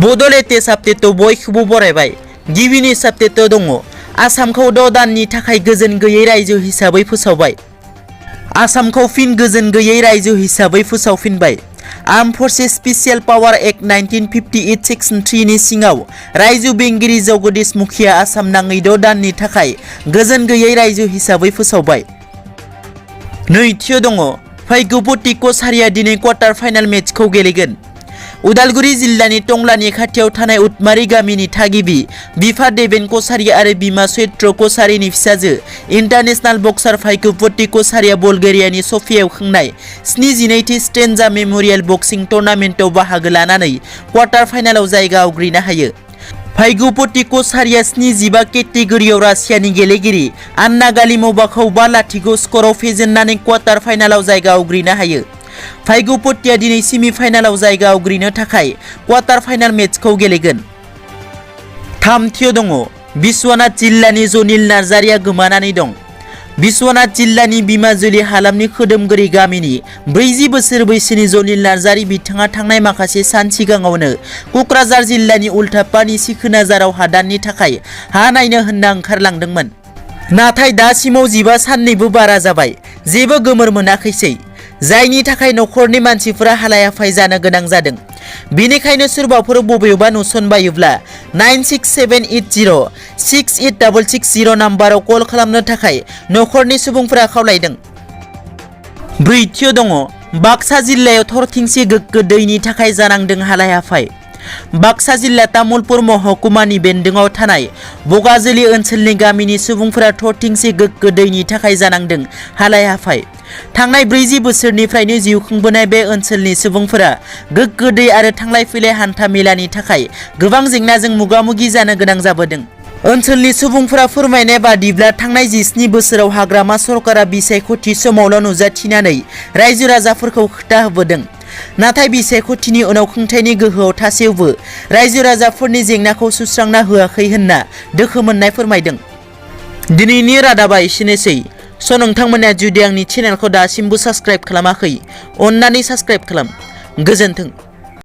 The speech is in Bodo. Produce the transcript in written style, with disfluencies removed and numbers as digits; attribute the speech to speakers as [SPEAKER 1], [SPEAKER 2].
[SPEAKER 1] बड'लेण्ड आपडेट बयखौबो बरायबाय। गिबिनि आपडेट दङ आसामखौ 6 दाननि थाखाय गोजोन गैयै रायजो हिसाबै फोसावबाय। आसामखौ फिन गोजोन गैयै रायजो हिसाबै फोसावफिनबाय। Armed forces special power act 1958 section 3 नि सिङाव रायजो बेंगिरि जगदीश मुखिया आसाम नाङै 6 दाननि थाखाय गोजोन गैयै रायजो हिसाबै फोसावबाय। नैथियाव दङ भाग्यबती कछारीया दिनै क्वार्टार फाइनाल मेचखौ गेलेगोन। उदालगुरि जिल्लानि टंलानि खाथियाव थानाय उटमारी गामिनि थागिबि बिफा देबेन कछारी आरो बिमा चैत्र कछारीनि फिसाजो इन्टारनेशनल बक्सार भाग्यबती कछारीया बुलगेरियानि सफियाव खुंनाय 72थि स्ट्रेन्जा मेमोरियेल बक्सिं टुर्नामेन्टआव बाहागो लानानै क्वार्टार फाइनालाव जायगा आवग्रिनो हायो। भाग्यबती कछारीया 75 केटेगरियाव रासियानि गेलेगिरि आन्ना गालिमोवाखौ 5-0 स्करआव फेजेननानै क्वार्टार फाइनालाव जायगा आवग्रिनो हायो। भाग्यबतीया दिनै सेमिफाइनालाव जायगा आवग्रिनो थाखाय क्वार्टार फाइनाल मेचखौ गेलेगोन। थामथियाव दङ बिश्वनाथ जिल्लानि जनिल नार्जारिया गोमानानै दं। बिश्वनाथ जिल्लानि बिमाजुलि हालामनि खोदोमगुरि गामिनि 40 बोसोर बैसोनि जनिल नार्जारि बिथाङा थांनाय माखासे सान सिगाङावनो क'क्राझार जिल्लानि उल्थापानि सिखोनाझाराव हादाननि थाखाय हा नायनो होनना ओंखारलांदोंमोन। नाथाय दासिमाव 15 साननिबो बारा जाबाय, जेबो गोमोर मोनाखैसै, जायनि थाखाय नखरनि मानसिफोरा हालाय-हाफाय जानो गोनां जादों। बेनिखायनो सोरबाफोर बबेयावबा नुसनबायोब्ला 9678068660 नाम्बाराव कल खालामनो थाखाय नखरनि सुबुंफोरा खावलायदों। ब्रैथियाव दङ बाक्सा जिल्लायाव थरथिंसे गोग्गो दैनि थाखाय जानांदों हालाय-हाफाय। बाक्सा जिल्ला तामुलपुर महकुमानि बेन्दोङाव थानाय बगाजुलि ओनसोलनि गामिनि सुबुंफोरा थरथिंसे गोग्गो दैनि थाखाय जानांदों हालाय-हाफाय। थांनाय 40 बोसोरनिफ्रायनो जिउ खुंबोनाय बे ओनसोलनि सुबुंफोरा गोग्गो दै आरो थांलाय फैलाय हान्था मेलानि थाखाय गोबां जेंनाजों मोगा-मोगि जानो गोनां जाबोदों। ओनसोलनि सुबुंफोरा फोरमायनाय बादिब्ला थांनाय 17 बोसोराव हाग्रामा सरकारा बिसायख'थि समावल' नुजाथिनानै रायजो राजाफोरखौ खोथा होबोदों। नाथाय बिसायख'थिनि उनाव खुंथायनि गोहोआव थासेयावबो रायजो राजाफोरनि जेंनाखौ सुस्रांना होआखै होनना दोखो मोननाय फोरमायदों। दिनैनि रादाबा एसेनोसै। नोंथांमोना जुदि आंनि चेनेलखौ दासिमबो साबस्क्राइब खालामाखै, अन्नानै साबस्क्राइब खालाम। गोजोन्थों।